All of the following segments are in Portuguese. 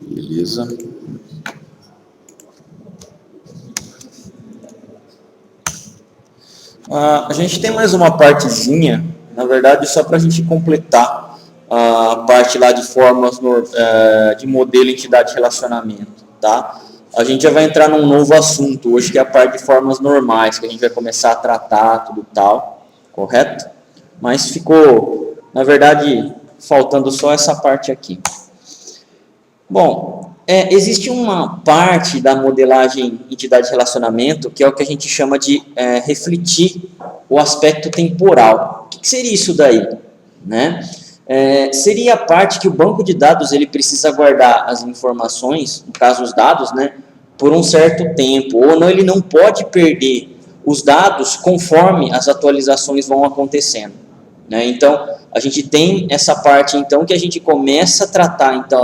Beleza. A gente tem mais uma partezinha, na verdade, só para a gente completar a parte lá de formas de modelo, entidade e relacionamento, tá? A gente já vai entrar num novo assunto hoje, que é a parte de formas normais, que a gente vai começar a tratar tudo tal, correto? Mas ficou, na verdade, faltando só essa parte aqui. Bom, existe uma parte da modelagem entidade e relacionamento que é o que a gente chama de refletir o aspecto temporal. O que seria isso daí? Né? Seria a parte que o banco de dados ele precisa guardar as informações, no caso os dados, né, por um certo tempo, ou não, ele não pode perder os dados conforme as atualizações vão acontecendo. Né? Então, a gente tem essa parte então que a gente começa a tratar então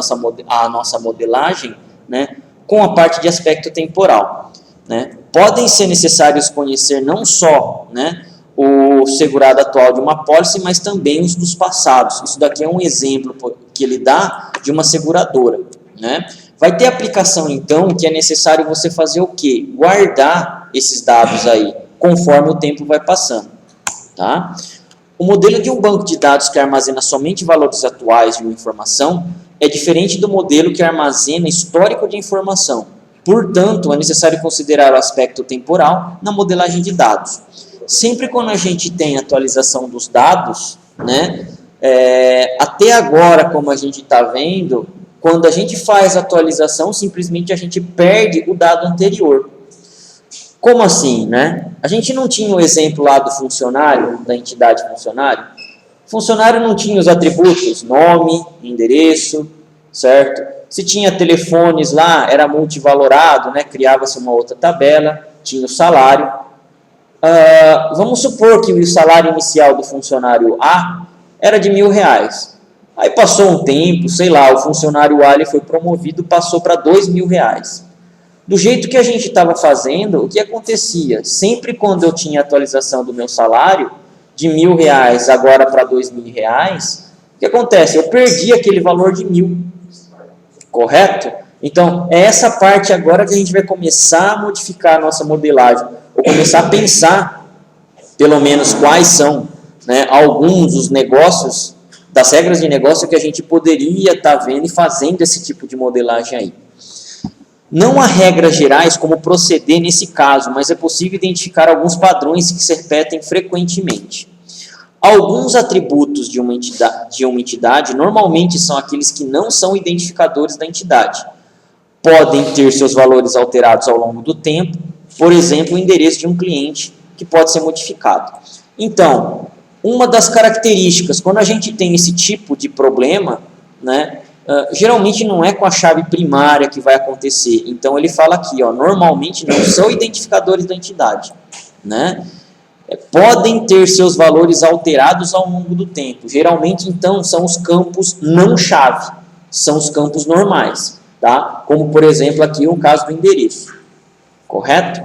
a nossa modelagem, né, com a parte de aspecto temporal. Né? Podem ser necessários conhecer não só, né, o segurado atual de uma apólice, mas também os dos passados. Isso daqui é um exemplo que ele dá de uma seguradora. Né? Vai ter aplicação então que é necessário você fazer o quê? Guardar esses dados aí, conforme o tempo vai passando. Tá? O modelo de um banco de dados que armazena somente valores atuais de uma informação é diferente do modelo que armazena histórico de informação. Portanto, é necessário considerar o aspecto temporal na modelagem de dados. Sempre quando a gente tem atualização dos dados, né, até agora, como a gente está vendo, quando a gente faz a atualização, simplesmente a gente perde o dado anterior. Como assim, né? A gente não tinha o exemplo lá do funcionário, da entidade funcionário. O funcionário não tinha os atributos, nome, endereço, certo? Se tinha telefones lá, era multivalorado, né? Criava-se uma outra tabela, tinha o salário. Vamos supor que o salário inicial do funcionário A era de R$1.000. Aí passou um tempo, sei lá, o funcionário A ele foi promovido, passou para R$2.000. Do jeito que a gente estava fazendo, o que acontecia? Sempre quando eu tinha atualização do meu salário, de R$1.000 agora para R$2.000, o que acontece? Eu perdi aquele valor de 1.000, correto? Então, é essa parte agora que a gente vai começar a modificar a nossa modelagem, ou começar a pensar, pelo menos, quais são, né, alguns dos negócios, das regras de negócio que a gente poderia estar vendo e fazendo esse tipo de modelagem aí. Não há regras gerais como proceder nesse caso, mas é possível identificar alguns padrões que se repetem frequentemente. Alguns atributos de uma entidade normalmente são aqueles que não são identificadores da entidade. Podem ter seus valores alterados ao longo do tempo, por exemplo, o endereço de um cliente, que pode ser modificado. Então, uma das características, quando a gente tem esse tipo de problema, né, geralmente não é com a chave primária que vai acontecer. Então, ele fala aqui, ó, normalmente não são identificadores da entidade. Né? Podem ter seus valores alterados ao longo do tempo. Geralmente, então, são os campos não chave, são os campos normais. Tá? Como, por exemplo, aqui o caso do endereço. Correto?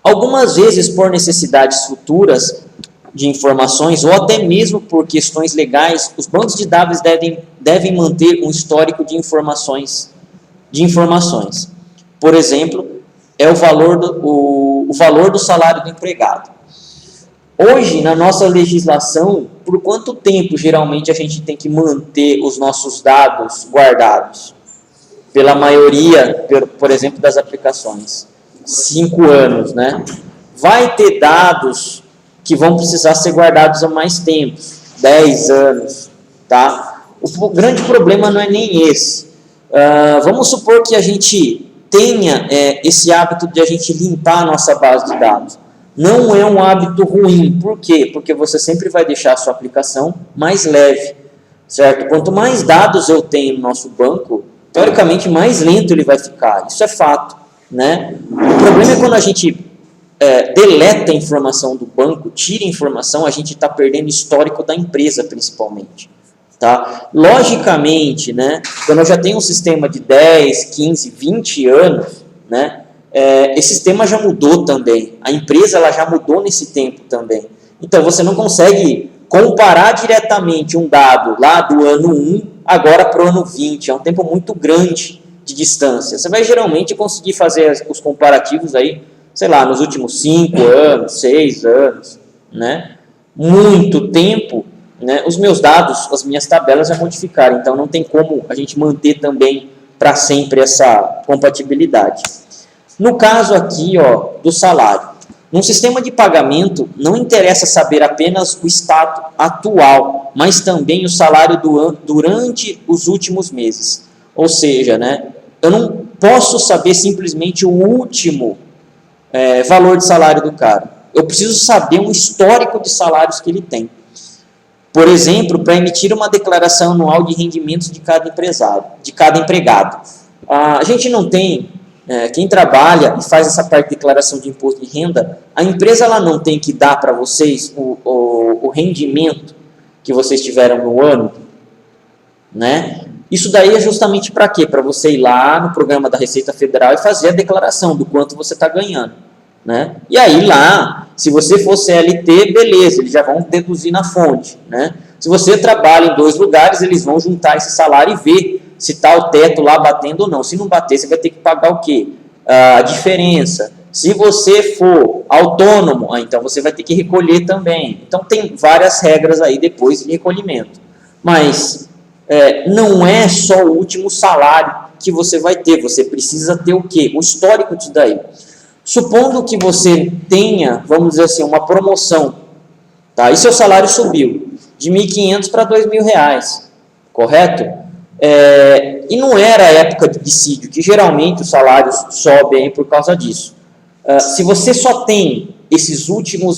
Algumas vezes, por necessidades futuras de informações, ou até mesmo por questões legais, os bancos de dados devem manter um histórico de informações. Por exemplo, é o valor do salário do empregado. Hoje, na nossa legislação, por quanto tempo geralmente a gente tem que manter os nossos dados guardados? Pela maioria, por exemplo, das aplicações. 5 anos, né? Vai ter dados que vão precisar ser guardados há mais tempo, 10 anos, tá? O grande problema não é nem esse. Vamos supor que a gente tenha esse hábito de a gente limpar a nossa base de dados. Não é um hábito ruim. Por quê? Porque você sempre vai deixar a sua aplicação mais leve, certo? Quanto mais dados eu tenho no nosso banco, teoricamente mais lento ele vai ficar. Isso é fato, né? O problema é quando a gente deleta a informação do banco, tira a informação, a gente está perdendo histórico da empresa, principalmente. Tá? Logicamente, né, quando eu já tenho um sistema de 10, 15, 20 anos, né, esse sistema já mudou também. A empresa ela já mudou nesse tempo também. Então, você não consegue comparar diretamente um dado lá do ano 1 agora para o ano 20, é um tempo muito grande de distância. Você vai geralmente conseguir fazer os comparativos aí, sei lá, nos últimos 5 anos, 6 anos, né? Muito tempo, né? Os meus dados, as minhas tabelas já modificaram, então não tem como a gente manter também para sempre essa compatibilidade. No caso aqui, ó, do salário, num sistema de pagamento não interessa saber apenas o estado atual, mas também o salário durante os últimos meses. Ou seja, né, eu não posso saber simplesmente o último valor de salário do cara. Eu preciso saber um histórico de salários que ele tem. Por exemplo, para emitir uma declaração anual de rendimentos de cada empresário, de cada empregado. A gente não tem, quem trabalha e faz essa parte de declaração de imposto de renda, a empresa ela não tem que dar para vocês o rendimento que vocês tiveram no ano, né? Isso daí é justamente para quê? Para você ir lá no programa da Receita Federal e fazer a declaração do quanto você está ganhando, né? E aí lá, se você for CLT, beleza, eles já vão deduzir na fonte, né? Se você trabalha em 2 lugares, eles vão juntar esse salário e ver se está o teto lá batendo ou não. Se não bater, você vai ter que pagar o quê? A diferença. Se você for autônomo, então você vai ter que recolher também. Então tem várias regras aí depois de recolhimento. Mas não é só o último salário que você vai ter. Você precisa ter o quê? O histórico disso daí. Supondo que você tenha, vamos dizer assim, uma promoção, tá? E seu salário subiu de R$ 1.500 para R$ 2.000, correto? E não era a época de dissídio, que geralmente os salários sobem aí por causa disso. Se você só tem esse último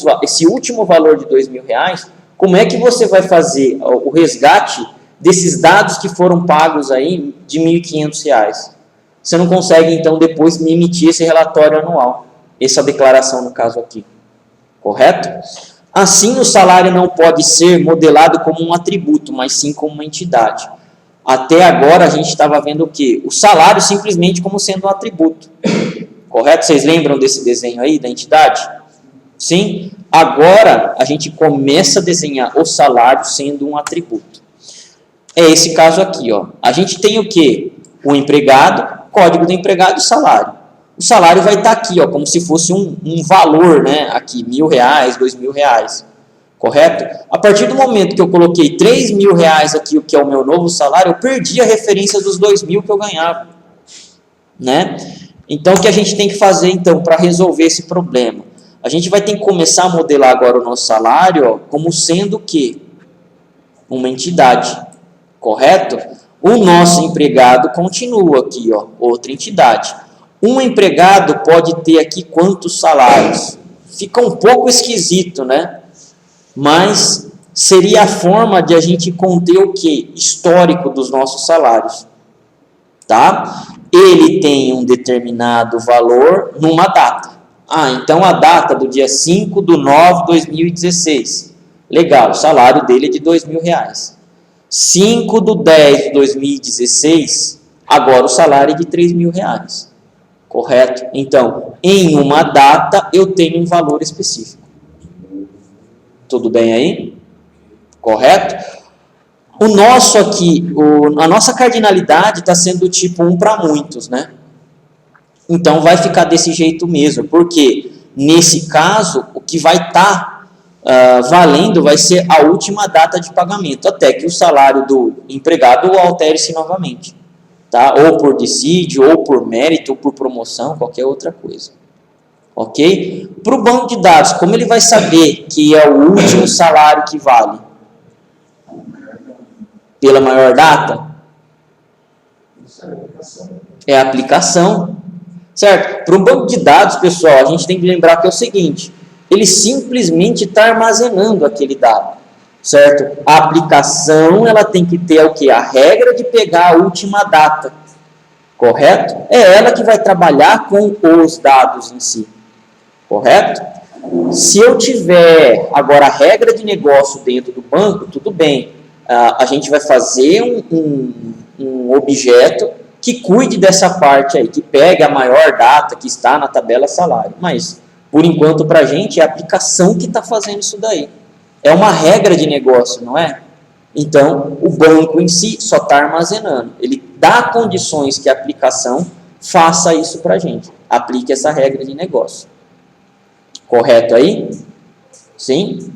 valor de R$ 2.000, como é que você vai fazer o resgate desses dados que foram pagos aí de R$ 1.500? Você não consegue, então, depois me emitir esse relatório anual, essa declaração no caso aqui, correto? Assim, o salário não pode ser modelado como um atributo, mas sim como uma entidade. Até agora, a gente estava vendo o quê? O salário simplesmente como sendo um atributo, correto? Vocês lembram desse desenho aí, da entidade? Sim? Agora, a gente começa a desenhar o salário sendo um atributo. É esse caso aqui, ó. A gente tem o quê? O empregado, código do empregado e salário. O salário vai estar aqui, ó, como se fosse um valor, né? Aqui, R$ 1.000, R$ 2.000, correto? A partir do momento que eu coloquei R$ 3.000 aqui, o que é o meu novo salário, eu perdi a referência dos 2.000 que eu ganhava, né? Então, o que a gente tem que fazer, então, para resolver esse problema? A gente vai ter que começar a modelar agora o nosso salário, ó, como sendo o quê? Uma entidade, correto? O nosso empregado continua aqui, ó, outra entidade. Um empregado pode ter aqui quantos salários? Fica um pouco esquisito, né? Mas seria a forma de a gente conter o quê? Histórico dos nossos salários, tá? Ele tem um determinado valor numa data. Então a data do dia 5/9/2016. Legal, o salário dele é de R$ 2.000. 5/10/2016, agora o salário é de R$ 3.000, correto? Então, em uma data, eu tenho um valor específico. Tudo bem aí? Correto? O nosso aqui, a nossa cardinalidade está sendo tipo 1 para muitos, né? Então, vai ficar desse jeito mesmo, porque nesse caso, o que vai estar valendo vai ser a última data de pagamento, até que o salário do empregado altere-se novamente, tá? Ou por dissídio, ou por mérito, ou por promoção, qualquer outra coisa, ok? Para o banco de dados, como ele vai saber que é o último salário que vale? Pela maior data? É a aplicação, certo? Para um banco de dados, pessoal, a gente tem que lembrar que é o seguinte: ele simplesmente está armazenando aquele dado, certo? A aplicação, ela tem que ter o quê? A regra de pegar a última data, correto? É ela que vai trabalhar com os dados em si, correto? Se eu tiver agora a regra de negócio dentro do banco, tudo bem. A gente vai fazer um objeto que cuide dessa parte aí, que pegue a maior data que está na tabela salário, mas por enquanto, para a gente, é a aplicação que está fazendo isso daí. É uma regra de negócio, não é? Então, o banco em si só está armazenando. Ele dá condições que a aplicação faça isso para a gente. Aplique essa regra de negócio. Correto aí? Sim?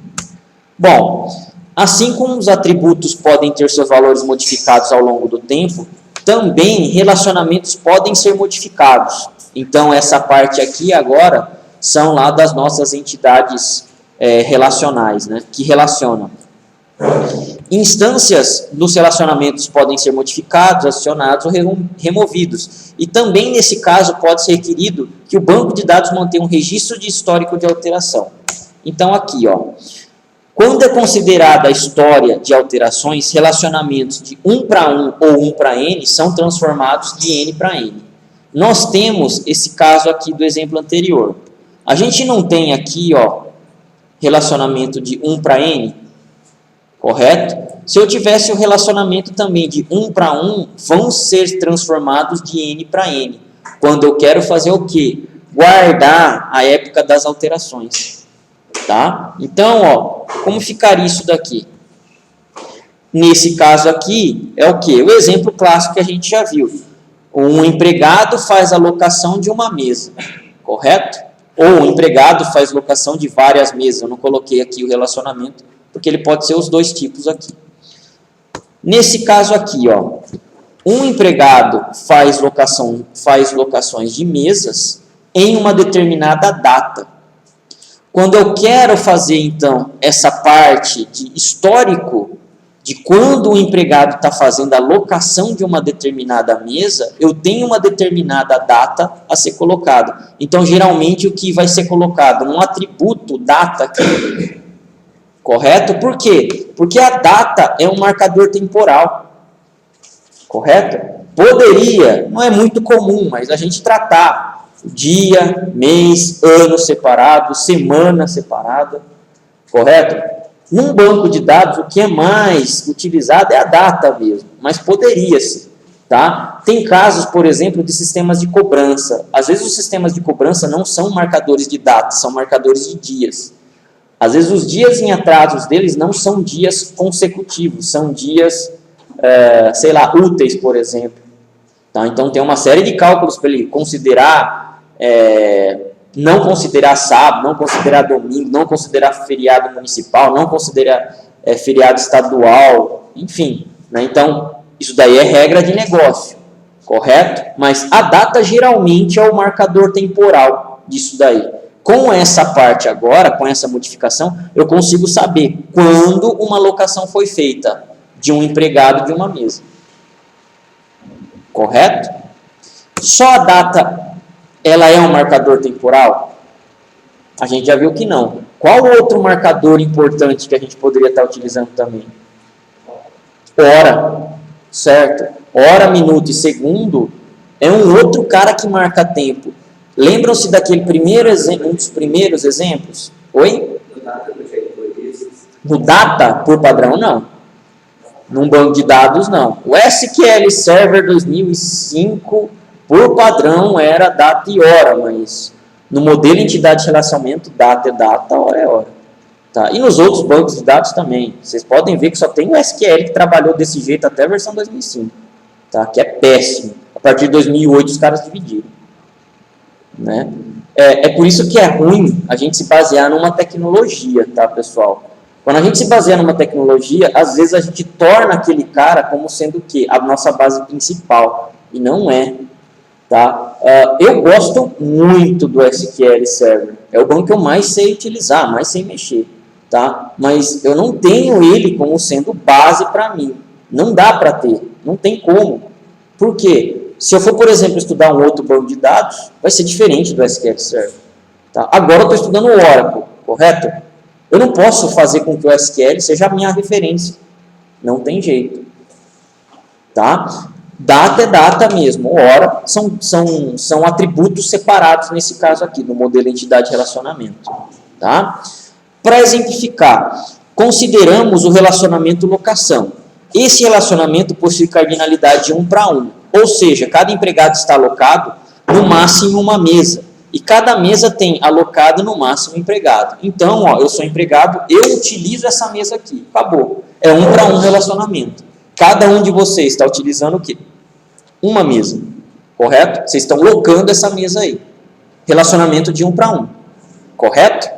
Bom, assim como os atributos podem ter seus valores modificados ao longo do tempo, também relacionamentos podem ser modificados. Então, essa parte aqui agora são lá das nossas entidades relacionais, né, que relacionam. Instâncias dos relacionamentos podem ser modificados, adicionados ou removidos. E também, nesse caso, pode ser requerido que o banco de dados mantenha um registro de histórico de alteração. Então, aqui, ó, quando é considerada a história de alterações, relacionamentos de 1 para 1 ou 1 para N são transformados de N para N. Nós temos esse caso aqui do exemplo anterior. A gente não tem aqui, ó, relacionamento de 1 para N, correto? Se eu tivesse o relacionamento também de 1 para 1, vão ser transformados de N para N. Quando eu quero fazer o quê? Guardar a época das alterações. Tá? Então, ó, como ficaria isso daqui? Nesse caso aqui, é o quê? O exemplo clássico que a gente já viu. Um empregado faz a locação de uma mesa, correto? Ou um empregado faz locação de várias mesas. Eu não coloquei aqui o relacionamento, porque ele pode ser os dois tipos aqui. Nesse caso aqui, ó, um empregado faz locações de mesas em uma determinada data. Quando eu quero fazer, então, essa parte de histórico, de quando o empregado está fazendo a locação de uma determinada mesa, eu tenho uma determinada data a ser colocada. Então, geralmente, o que vai ser colocado? Um atributo data aqui. Correto? Por quê? Porque a data é um marcador temporal. Correto? Poderia, não é muito comum, mas a gente tratar dia, mês, ano separado, semana separada. Correto? Num banco de dados, o que é mais utilizado é a data mesmo, mas poderia-se. Tá? Tem casos, por exemplo, de sistemas de cobrança. Às vezes os sistemas de cobrança não são marcadores de data, são marcadores de dias. Às vezes os dias em atrasos deles não são dias consecutivos, são dias, sei lá, úteis, por exemplo. Tá? Então tem uma série de cálculos para ele considerar, não considerar sábado, não considerar domingo, não considerar feriado municipal, não considerar feriado estadual, enfim. Né? Então isso daí é regra de negócio, correto? Mas a data geralmente é o marcador temporal disso daí. Com essa parte agora, com essa modificação, eu consigo saber quando uma locação foi feita de um empregado de uma mesa. Correto? Só a data, ela é um marcador temporal? A gente já viu que não. Qual outro marcador importante que a gente poderia estar utilizando também? Hora, certo? Hora, minuto e segundo é um outro cara que marca tempo. Lembram-se daquele primeiro exemplo, um dos primeiros exemplos? Oi? No data, por padrão, não. Num banco de dados, não. O SQL Server 2005, por padrão, era data e hora, mas no modelo entidade de relacionamento, data é data, hora é hora. Tá? E nos outros bancos de dados também. Vocês podem ver que só tem o SQL que trabalhou desse jeito até a versão 2005. Tá? Que é péssimo. A partir de 2008 os caras dividiram. Né? É por isso que é ruim a gente se basear numa tecnologia, tá, pessoal? Quando a gente se baseia numa tecnologia, às vezes a gente torna aquele cara como sendo o quê? A nossa base principal. E não é. Tá? Eu gosto muito do SQL Server. É o banco que eu mais sei utilizar, mais sei mexer. Tá? Mas eu não tenho ele como sendo base para mim. Não dá para ter. Não tem como. Por quê? Se eu for, por exemplo, estudar um outro banco de dados, vai ser diferente do SQL Server. Tá? Agora eu estou estudando o Oracle, correto? Eu não posso fazer com que o SQL seja a minha referência. Não tem jeito. Tá? Data é data mesmo. Hora são atributos separados nesse caso aqui, no modelo entidade-relacionamento. Tá? Para exemplificar, consideramos o relacionamento locação. Esse relacionamento possui cardinalidade de 1 para 1. Ou seja, cada empregado está alocado no máximo uma mesa. e cada mesa tem alocado no máximo empregado. Então, ó, eu sou empregado, eu utilizo essa mesa aqui, acabou. É 1 para 1 relacionamento. Cada um de vocês está utilizando o quê? Uma mesa, correto? Vocês estão locando essa mesa aí. Relacionamento de 1 para 1, correto?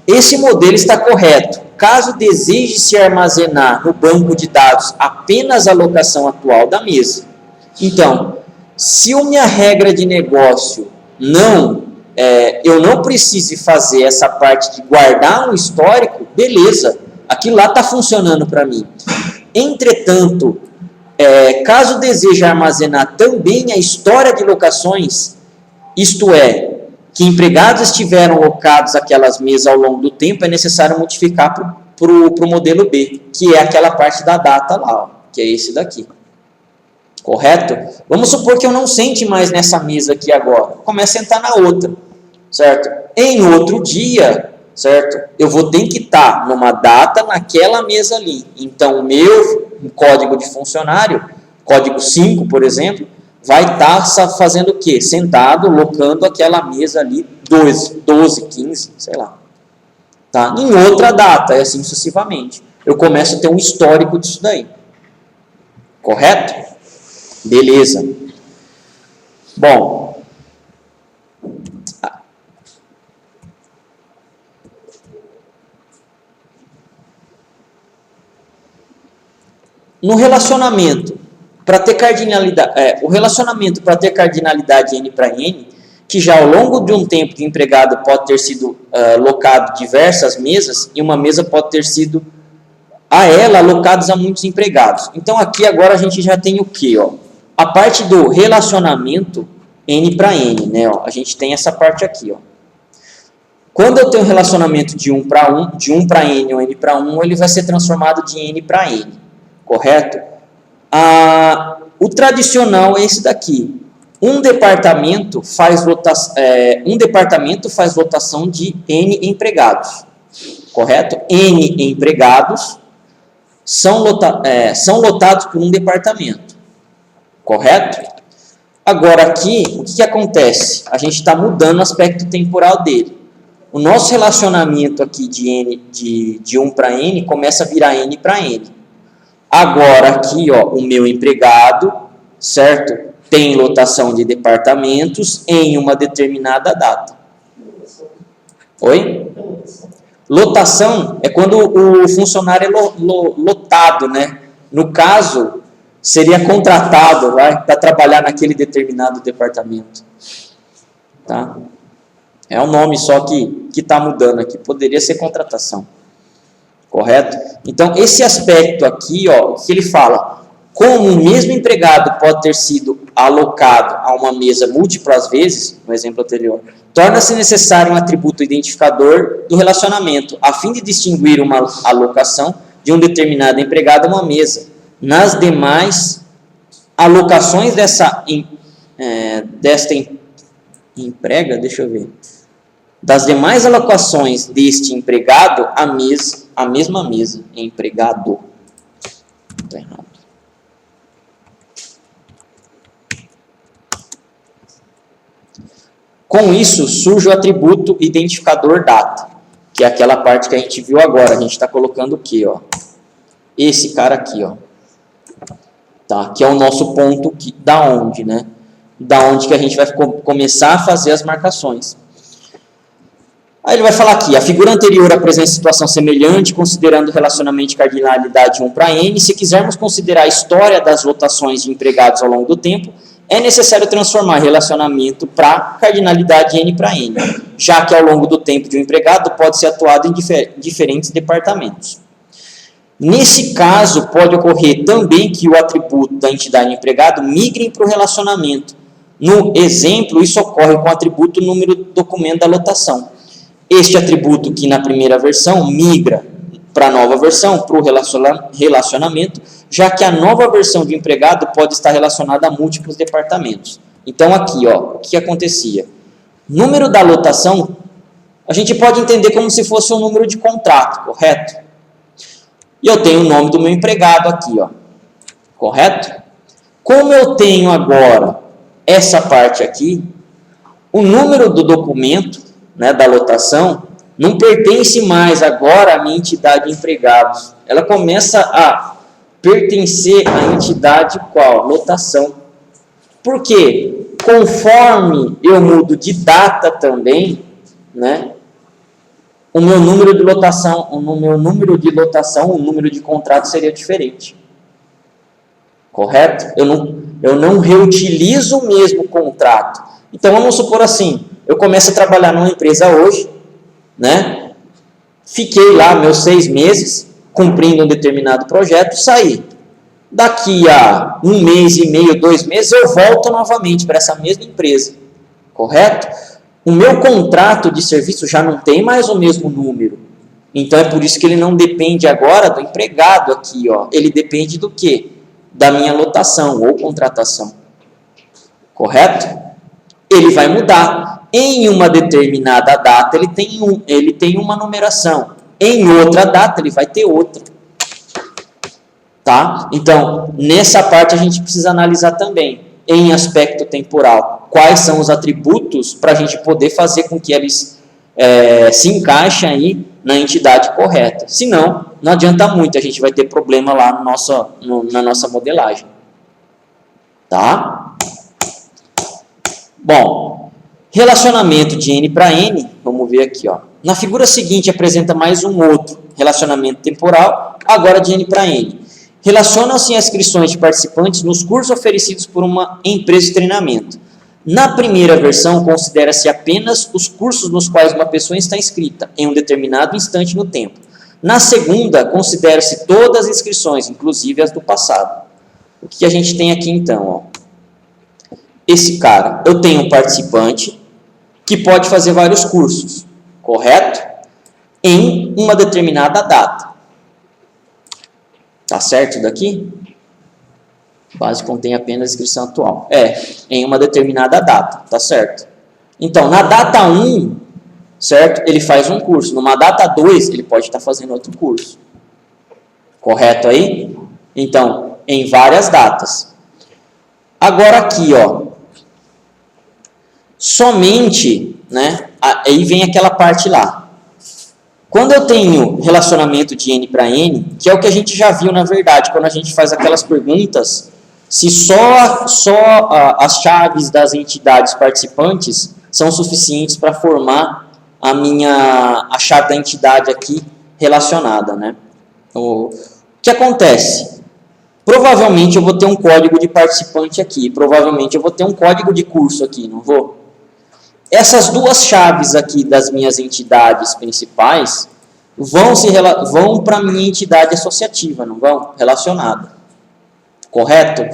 Esse modelo está correto. Caso deseje se armazenar no banco de dados apenas a alocação atual da mesa. Então, se a minha regra de negócio eu não precise fazer essa parte de guardar um histórico, beleza, aquilo lá está funcionando para mim. Entretanto, caso deseje armazenar também a história de locações, isto é, que empregados estiveram locados aquelas mesas ao longo do tempo, é necessário modificar para o modelo B, que é aquela parte da data lá, ó, que é esse daqui. Correto? Vamos supor que eu não sente mais nessa mesa aqui agora. Comece a sentar na outra, certo? Em outro dia, certo? Eu vou ter que estar numa data naquela mesa ali. Então, o meu código de funcionário, código 5, por exemplo, vai estar fazendo o quê? Sentado, locando aquela mesa ali, 12, 15, sei lá. Tá? Em outra data, e assim sucessivamente. Eu começo a ter um histórico disso daí. Correto? Beleza. Bom. No relacionamento, para ter cardinalidade, o relacionamento para ter cardinalidade N para N, que já ao longo de um tempo de empregado pode ter sido locado diversas mesas, e uma mesa pode ter sido a ela alocados a muitos empregados. Então aqui agora a gente já tem o que? A parte do relacionamento N para N, né? Ó, a gente tem essa parte aqui. Ó. Quando eu tenho um relacionamento de 1 para 1, de 1 para N ou N para 1, ele vai ser transformado de N para N, correto? O tradicional é esse daqui. Um departamento faz lotação de N empregados, correto? N empregados são lotados por um departamento. Correto? Agora aqui, o que acontece? A gente está mudando o aspecto temporal dele. O nosso relacionamento aqui de 1 para N começa a virar N para N. Agora aqui, ó, o meu empregado, certo? Tem lotação de departamentos em uma determinada data. Oi? Lotação é quando o funcionário é lotado, né? No caso, seria contratado para trabalhar naquele determinado departamento. Tá? É um nome só que está mudando aqui. Poderia ser contratação. Correto? Então, esse aspecto aqui, ó, que ele fala, como o mesmo empregado pode ter sido alocado a uma mesa múltiplas vezes, no exemplo anterior, torna-se necessário um atributo identificador do relacionamento, a fim de distinguir uma alocação de um determinado empregado a uma mesa. Nas demais alocações desta emprega, deixa eu ver. Das demais alocações deste empregado, a mesma mesa, empregado. Está errado. Com isso, surge o atributo identificador data, que é aquela parte que a gente viu agora. A gente está colocando o quê? Ó? Esse cara aqui, ó. Tá? Que é o nosso ponto da onde, né? Da onde que a gente vai começar a fazer as marcações. Aí ele vai falar aqui, a figura anterior apresenta situação semelhante, considerando o relacionamento de cardinalidade 1 para N. Se quisermos considerar a história das lotações de empregados ao longo do tempo, é necessário transformar relacionamento para cardinalidade N para N, já que ao longo do tempo de um empregado pode ser atuado em diferentes departamentos. Nesse caso, pode ocorrer também que o atributo da entidade empregado migre para o relacionamento. No exemplo, isso ocorre com o atributo número do documento da lotação. Este atributo que na primeira versão migra para a nova versão, para o relacionamento, já que a nova versão de empregado pode estar relacionada a múltiplos departamentos. Então aqui, ó, o que acontecia? Número da lotação, a gente pode entender como se fosse um número de contrato, correto? E eu tenho o nome do meu empregado aqui, ó, correto? Como eu tenho agora essa parte aqui, O número do documento, né, da lotação, não pertence mais agora à minha entidade de empregados. Ela começa a pertencer à entidade qual? Lotação. Por quê? Conforme eu mudo de data também, né, o meu número de lotação, o número de contrato seria diferente. Correto? Eu não reutilizo o mesmo contrato. Então, vamos supor assim, eu começo a trabalhar numa empresa hoje, né? Fiquei lá meus 6 meses, cumprindo um determinado projeto, saí. Daqui a 1 mês e meio, 2 meses, eu volto novamente para essa mesma empresa. Correto? O meu contrato de serviço já não tem mais o mesmo número. Então, é por isso que ele não depende agora do empregado aqui, ó. Ele depende do quê? Da minha lotação ou contratação. Correto? Ele vai mudar. Em uma determinada data, ele tem uma numeração. Em outra data, ele vai ter outra. Tá? Então, nessa parte a gente precisa analisar também, em aspecto temporal, quais são os atributos para a gente poder fazer com que eles se encaixem aí na entidade correta. Senão, não adianta muito, a gente vai ter problema lá na nossa modelagem. Tá? Bom, relacionamento de N para N, vamos ver aqui, ó. Na figura seguinte apresenta mais um outro relacionamento temporal, agora de N para N. Relacionam-se as inscrições de participantes nos cursos oferecidos por uma empresa de treinamento. Na primeira versão, considera-se apenas os cursos nos quais uma pessoa está inscrita em um determinado instante no tempo. Na segunda, considera-se todas as inscrições, inclusive as do passado. O que a gente tem aqui então? Ó? Esse cara, eu tenho um participante que pode fazer vários cursos, correto? Em uma determinada data. Tá certo daqui? Base contém apenas a inscrição atual. Em uma determinada data, tá certo? Então, na data 1, certo? Ele faz um curso. Numa data 2, ele pode estar fazendo outro curso. Correto aí? Então, em várias datas. Agora aqui, ó. Somente, né? Aí vem aquela parte lá. Quando eu tenho relacionamento de N para N, que é o que a gente já viu na verdade, quando a gente faz aquelas perguntas, se só as chaves das entidades participantes são suficientes para formar a chave da entidade aqui relacionada, né? O que acontece? Provavelmente eu vou ter um código de participante aqui, provavelmente eu vou ter um código de curso aqui, não vou? Essas duas chaves aqui das minhas entidades principais vão para a minha entidade associativa, não vão? Relacionada. Correto?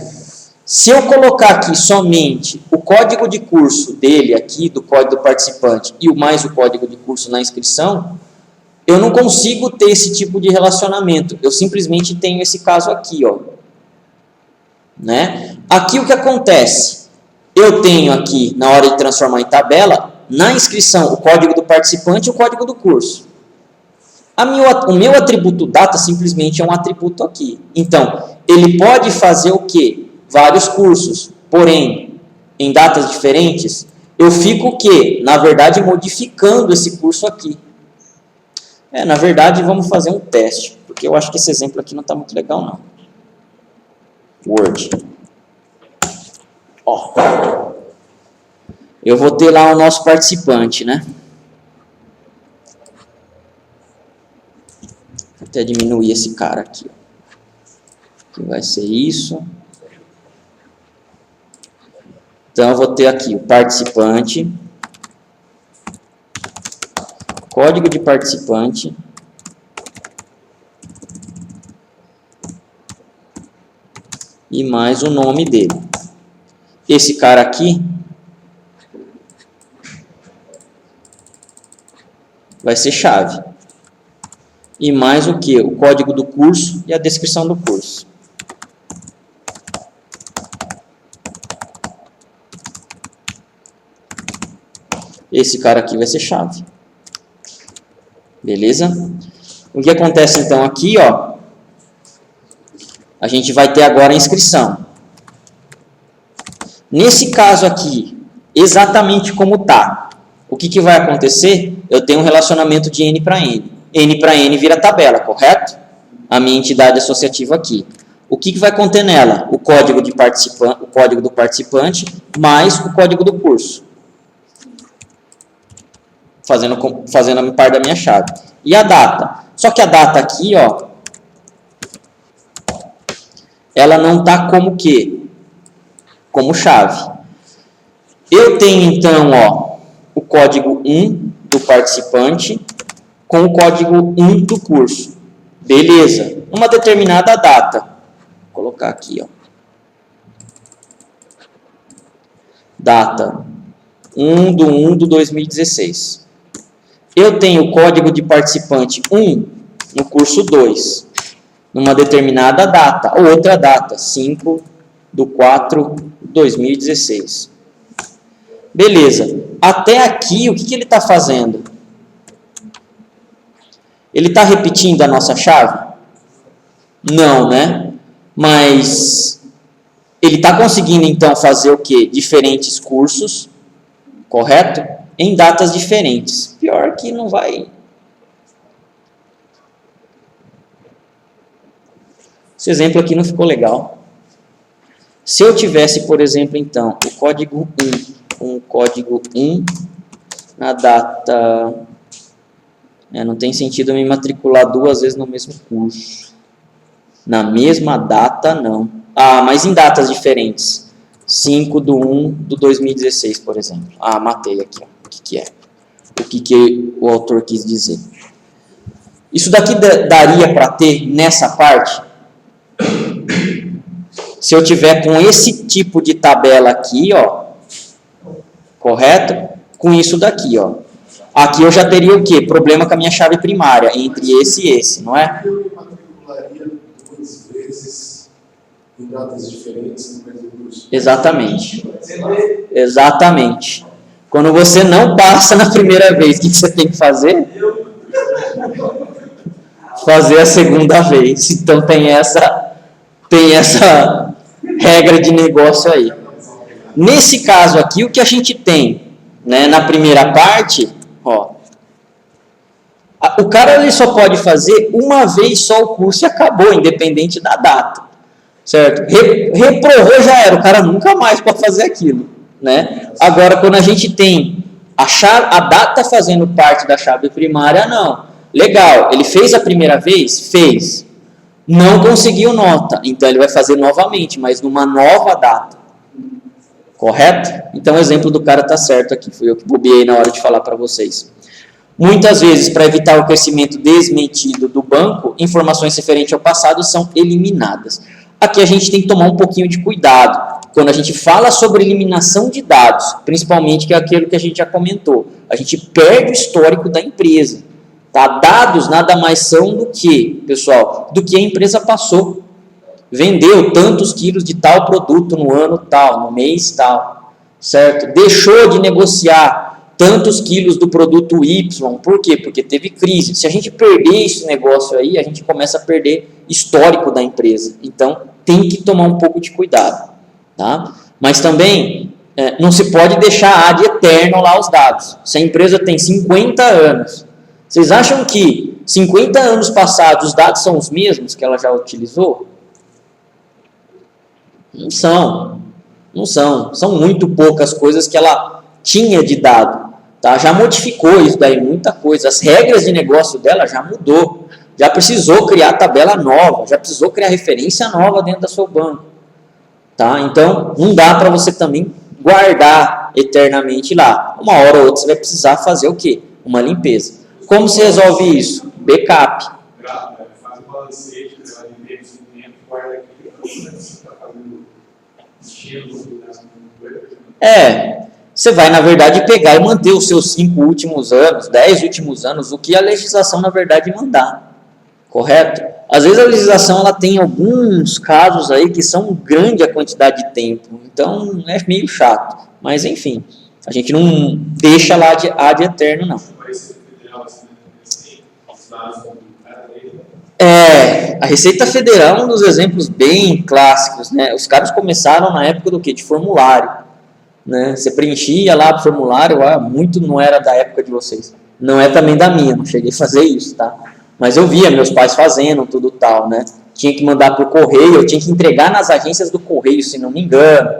Se eu colocar aqui somente o código de curso dele aqui, do código do participante, e mais o código de curso na inscrição, eu não consigo ter esse tipo de relacionamento. Eu simplesmente tenho esse caso aqui, ó. Né? Aqui o que acontece? Eu tenho aqui, na hora de transformar em tabela, na inscrição, o código do participante e o código do curso. O meu atributo data simplesmente é um atributo aqui. Então, ele pode fazer o quê? Vários cursos. Porém, em datas diferentes, eu fico o quê? Na verdade, modificando esse curso aqui. Na verdade, vamos fazer um teste. Porque eu acho que esse exemplo aqui não está muito legal, não. Word. Ó, eu vou ter lá o nosso participante, né? Vou até diminuir esse cara aqui. Que vai ser isso. Então, eu vou ter aqui o participante, código de participante, e mais o nome dele. Esse cara aqui vai ser chave. E mais o que? O código do curso e a descrição do curso. Esse cara aqui vai ser chave. Beleza? O que acontece então aqui, ó? A gente vai ter agora a inscrição. Nesse caso aqui, exatamente como está, o que vai acontecer? Eu tenho um relacionamento de N para N. N para N vira tabela, correto? A minha entidade associativa aqui. O que vai conter nela? O código do participante mais o código do curso. Fazendo a parte da minha chave. E a data? Só que a data aqui, ó, ela não está como quê? Como chave. Eu tenho, então, ó, o código 1 do participante com o código 1 do curso. Beleza. Uma determinada data. Vou colocar aqui, ó. Data 1 de 2016. Eu tenho o código de participante 1 no curso 2, numa determinada data, ou outra data, 5/4/2016. Beleza. Até aqui, o que ele está fazendo? Ele está repetindo a nossa chave? Não, né? Mas ele está conseguindo, então, fazer o quê? Diferentes cursos, correto? Em datas diferentes. Pior que não vai... Esse exemplo aqui não ficou legal. Se eu tivesse, por exemplo, então, o código 1 com o código 1 na data... não tem sentido eu me matricular 2 vezes no mesmo curso. Na mesma data, não. Ah, mas em datas diferentes. 5/1/2016, por exemplo. Ah, matei aqui, ó. O que é? O que o autor quis dizer. Isso daqui daria para ter nessa parte? Se eu tiver com esse tipo de tabela aqui, ó. Correto? Com isso daqui, ó. Aqui eu já teria o quê? Problema com a minha chave primária, entre esse e esse, não é? Eu me matricularia 2 vezes em datas diferentes no mesmo curso. Exatamente. Exatamente. Quando você não passa na primeira vez, o que você tem que fazer? Fazer a segunda vez. Então tem essa regra de negócio aí. Nesse caso aqui, o que a gente tem, né, na primeira parte, ó, o cara ele só pode fazer uma vez só o curso e acabou, independente da data, certo? Reprovou, já era, o cara nunca mais pode fazer aquilo, né? Agora, quando a gente tem a data fazendo parte da chave primária, não. Legal, ele fez a primeira vez? Fez. Não conseguiu nota, então ele vai fazer novamente, mas numa nova data. Correto? Então o exemplo do cara está certo aqui, fui eu que bobeei na hora de falar para vocês. Muitas vezes, para evitar o crescimento desmentido do banco, informações referentes ao passado são eliminadas. Aqui a gente tem que tomar um pouquinho de cuidado. Quando a gente fala sobre eliminação de dados, principalmente que é aquilo que a gente já comentou, a gente perde o histórico da empresa. Tá? Dados nada mais são do que, pessoal, do que a empresa passou. Vendeu tantos quilos de tal produto no ano tal, no mês tal, certo? Deixou de negociar tantos quilos do produto Y, por quê? Porque teve crise. Se a gente perder esse negócio aí, a gente começa a perder histórico da empresa. Então, tem que tomar um pouco de cuidado, tá? Mas também, não se pode deixar ad eterno lá os dados. Se a empresa tem 50 anos, vocês acham que 50 anos passados os dados são os mesmos que ela já utilizou? Não são. Não são. São muito poucas coisas que ela tinha de dado. Tá? Já modificou isso daí, muita coisa. As regras de negócio dela já mudou. Já precisou criar tabela nova. Já precisou criar referência nova dentro do seu banco. Tá? Então, não dá para você também guardar eternamente lá. Uma hora ou outra você vai precisar fazer o quê? Uma limpeza. Como se resolve isso? Backup. Faz o balancete, leva de tempo em tempo, guarda aqui. Você vai, na verdade, pegar e manter os seus 5 últimos anos, 10 últimos anos, o que a legislação, na verdade, mandar. Correto? Às vezes a legislação ela tem alguns casos aí que são grande a quantidade de tempo. Então, é meio chato. Mas, enfim, a gente não deixa lá ad eterno, não. A Receita Federal é um dos exemplos bem clássicos, né? Os caras começaram na época do quê? De formulário. né? Você preenchia lá o formulário, muito não era da época de vocês. Não é também da minha, não cheguei a fazer isso, tá? Mas eu via meus pais fazendo tudo tal, né? Tinha que mandar por correio, eu tinha que entregar nas agências do correio, se não me engano,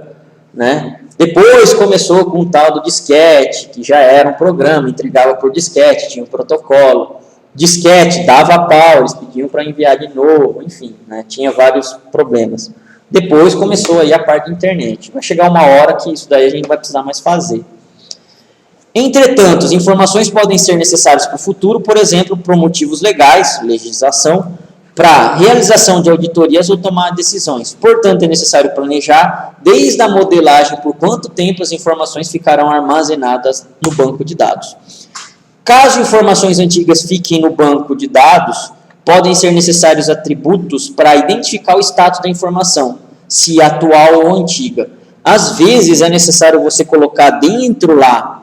né? Depois começou com o tal do disquete, que já era um programa, entregava por disquete, tinha um protocolo. Disquete, dava pau, eles pediam para enviar de novo, enfim, né? Tinha vários problemas. Depois começou aí a parte da internet. Vai chegar uma hora que isso daí a gente vai precisar mais fazer. Entretanto, as informações podem ser necessárias para o futuro, por exemplo, por motivos legais, legislação, para realização de auditorias ou tomar decisões. Portanto, é necessário planejar desde a modelagem por quanto tempo as informações ficarão armazenadas no banco de dados. Caso informações antigas fiquem no banco de dados, podem ser necessários atributos para identificar o status da informação, se atual ou antiga. Às vezes é necessário você colocar dentro lá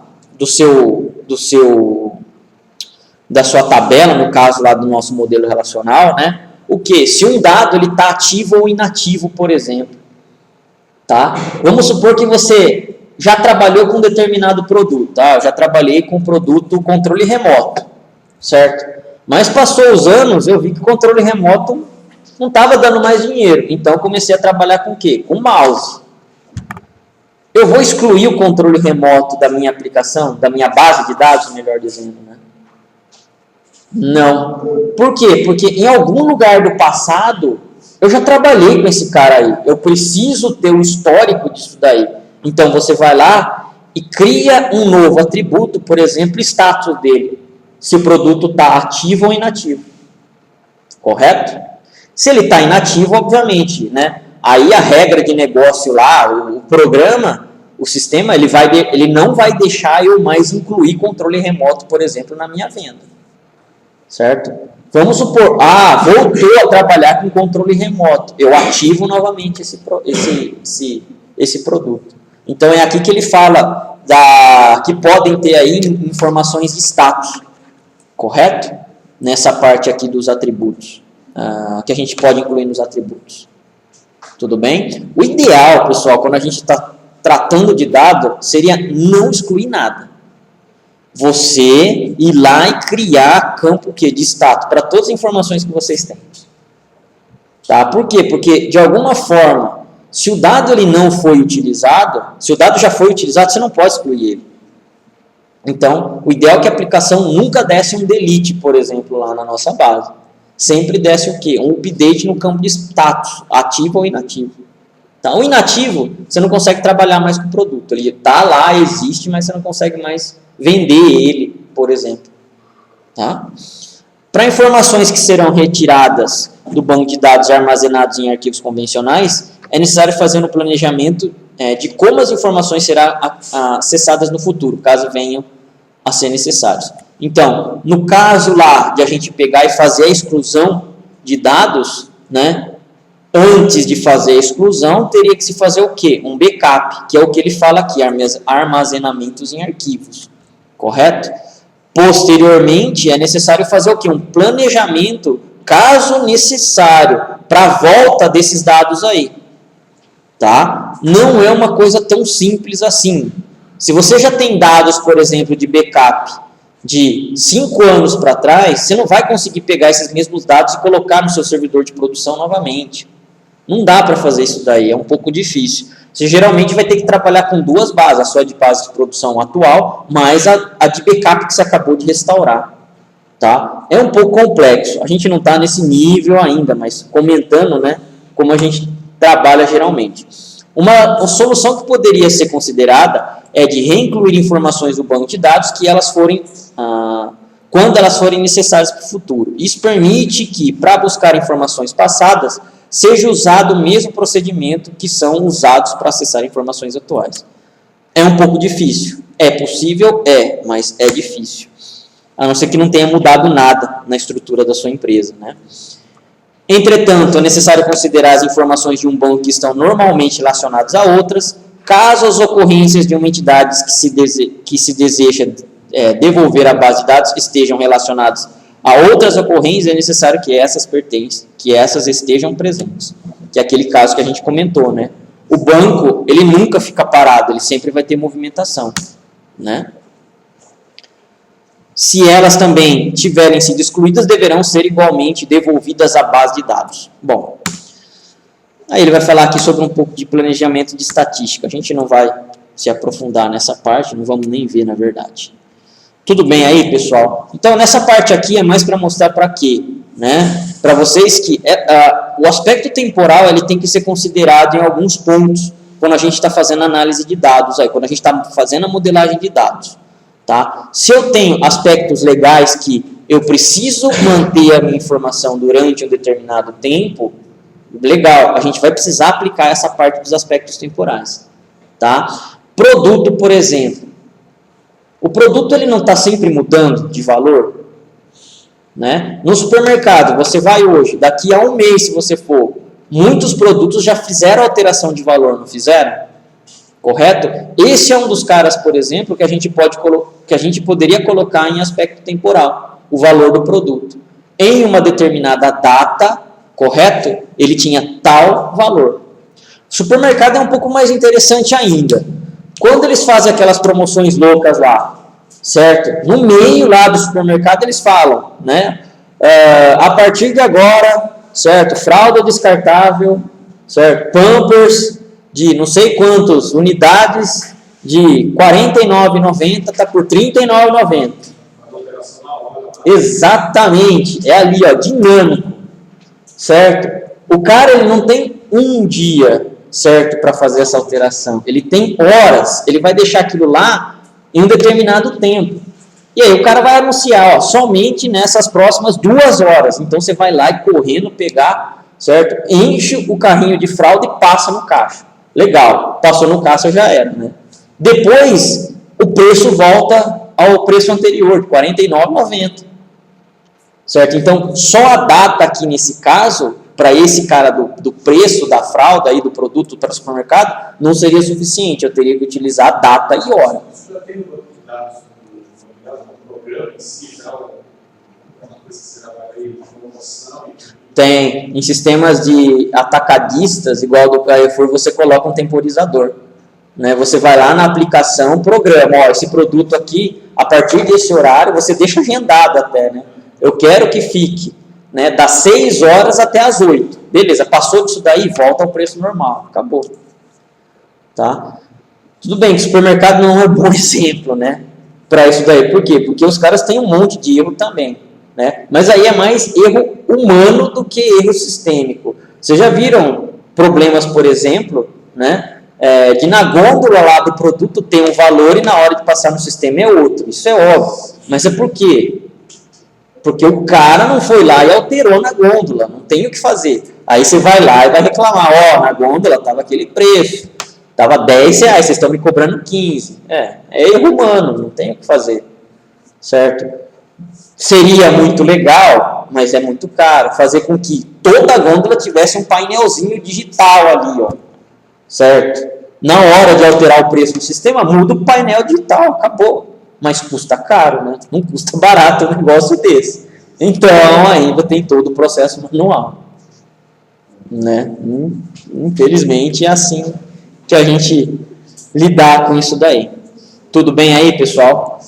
da sua tabela, no caso lá do nosso modelo relacional, né? O que? Se um dado está ativo ou inativo, por exemplo. Tá? Vamos supor que você já trabalhou com um determinado produto. Tá? Eu já trabalhei com o produto controle remoto, certo? Mas passou os anos, eu vi que o controle remoto não estava dando mais dinheiro. Então, eu comecei a trabalhar com o quê? Com mouse. Eu vou excluir o controle remoto da minha aplicação, da minha base de dados, melhor dizendo, né? Não. Por quê? Porque em algum lugar do passado, eu já trabalhei com esse cara aí. Eu preciso ter o histórico disso daí. Então, você vai lá e cria um novo atributo, por exemplo, status dele. Se o produto está ativo ou inativo. Correto? Se ele está inativo, obviamente, né? Aí a regra de negócio lá, o programa, o sistema, ele não vai deixar eu mais incluir controle remoto, por exemplo, na minha venda. Certo? Vamos supor, voltou a trabalhar com controle remoto. Eu ativo novamente esse produto. Então é aqui que ele fala que podem ter aí informações de status. Correto? Nessa parte aqui dos atributos. Que a gente pode incluir nos atributos. Tudo bem? O ideal, pessoal, quando a gente está tratando de dado, seria não excluir nada. Você ir lá e criar campo de status para todas as informações que vocês têm. Tá? Por quê? Porque, de alguma forma, se o dado ele não foi utilizado, se o dado já foi utilizado, você não pode excluir ele. Então, o ideal é que a aplicação nunca desse um delete, por exemplo, lá na nossa base. Sempre desse o quê? Um update no campo de status, ativo ou inativo. Tá? O inativo, você não consegue trabalhar mais com o produto. Ele está lá, existe, mas você não consegue mais vender ele, por exemplo. Tá? Para informações que serão retiradas do banco de dados e armazenados em arquivos convencionais, é necessário fazer um planejamento de como as informações serão acessadas no futuro, caso venham a ser necessários. Então, no caso lá de a gente pegar e fazer a exclusão de dados, né, antes de fazer a exclusão, teria que se fazer o quê? Um backup, que é o que ele fala aqui, armazenamentos em arquivos. Correto? Posteriormente, é necessário fazer o quê? Um planejamento, caso necessário, para a volta desses dados aí. Tá? Não é uma coisa tão simples assim. Se você já tem dados, por exemplo, de backup de 5 anos para trás, você não vai conseguir pegar esses mesmos dados e colocar no seu servidor de produção novamente. Não dá para fazer isso daí, é um pouco difícil. Você geralmente vai ter que trabalhar com duas bases, a sua de base de produção atual, mais a de backup que você acabou de restaurar. Tá? É um pouco complexo, a gente não está nesse nível ainda, mas comentando, né, como a gente trabalha geralmente. Uma solução que poderia ser considerada é de reincluir informações do banco de dados que elas forem, quando elas forem necessárias para o futuro. Isso permite que, para buscar informações passadas, seja usado o mesmo procedimento que são usados para acessar informações atuais. É um pouco difícil. É possível? É, mas é difícil. A não ser que não tenha mudado nada na estrutura da sua empresa, né? Entretanto, é necessário considerar as informações de um banco que estão normalmente relacionadas a outras, caso as ocorrências de uma entidade que se deseja devolver à base de dados estejam relacionadas a outras ocorrências, é necessário que essas estejam presentes. Que é aquele caso que a gente comentou, né? O banco, ele nunca fica parado, ele sempre vai ter movimentação, né? Se elas também tiverem sido excluídas, deverão ser igualmente devolvidas à base de dados. Bom, aí ele vai falar aqui sobre um pouco de planejamento de estatística. A gente não vai se aprofundar nessa parte, não vamos nem ver, na verdade. Tudo bem aí, pessoal? Então, nessa parte aqui é mais para mostrar para quê? Né? Para vocês que o aspecto temporal ele tem que ser considerado em alguns pontos quando a gente está fazendo análise de dados, aí, quando a gente está fazendo a modelagem de dados. Tá? Se eu tenho aspectos legais que eu preciso manter a minha informação durante um determinado tempo, legal, a gente vai precisar aplicar essa parte dos aspectos temporais. Tá? Produto, por exemplo. O produto ele não está sempre mudando de valor? Né? No supermercado, você vai hoje, daqui a um mês, se você for, muitos produtos já fizeram alteração de valor, não fizeram? Correto? Esse é um dos caras, por exemplo, que a gente poderia colocar em aspecto temporal, o valor do produto. Em uma determinada data, correto? Ele tinha tal valor. O supermercado é um pouco mais interessante ainda. Quando eles fazem aquelas promoções loucas lá, certo? No meio lá do supermercado eles falam, né? A partir de agora, certo? Fralda descartável, certo? Pampers de não sei quantas unidades de R$ 49,90 está por R$ 39,90. Exatamente, é ali, ó, dinâmico, certo? O cara ele não tem um dia, certo, para fazer essa alteração. Ele tem horas, ele vai deixar aquilo lá em um determinado tempo. E aí o cara vai anunciar, ó, somente nessas próximas 2 horas. Então você vai lá e correndo pegar, certo? Enche o carrinho de fralda e passa no caixa. Legal, passou no caixa já era, né? Depois o preço volta ao preço anterior, de R$ 49,90. Certo? Então só a data aqui nesse caso, para esse cara do preço da fralda e do produto para o supermercado, não seria suficiente. Eu teria que utilizar a data e hora. Você já tem um banco de dados no programa em si, já uma coisa que você trabalha aí, de promoção? Tem. Em sistemas de atacadistas, igual do Carrefour, você coloca um temporizador. Né? Você vai lá na aplicação, programa, ó, esse produto aqui, a partir desse horário, você deixa agendado até, né? Eu quero que fique, né, das 6 horas até as 8. Beleza, passou disso daí, volta ao preço normal. Acabou. Tá? Tudo bem que o supermercado não é um bom exemplo, né, para isso daí. Por quê? Porque os caras têm um monte de erro também. Né? Mas aí é mais erro humano do que erro sistêmico. Vocês já viram problemas, por exemplo, né, que na gôndola lá do produto tem um valor e na hora de passar no sistema é outro. Isso é óbvio. Mas é por quê? Porque o cara não foi lá e alterou na gôndola. Não tem o que fazer. Aí você vai lá e vai reclamar. Ó, na gôndola estava aquele preço. Estava R$10, vocês estão me cobrando 15. É erro humano, não tem o que fazer. Certo? Seria muito legal, mas é muito caro, fazer com que toda a gôndola tivesse um painelzinho digital ali, ó, certo? Na hora de alterar o preço do sistema, muda o painel digital, acabou. Mas custa caro, né? Não custa barato um negócio desse. Então, ainda tem todo o processo manual. Né? Infelizmente, é assim que a gente lidar com isso daí. Tudo bem aí, pessoal?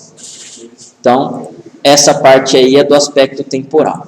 Então, essa parte aí é do aspecto temporal.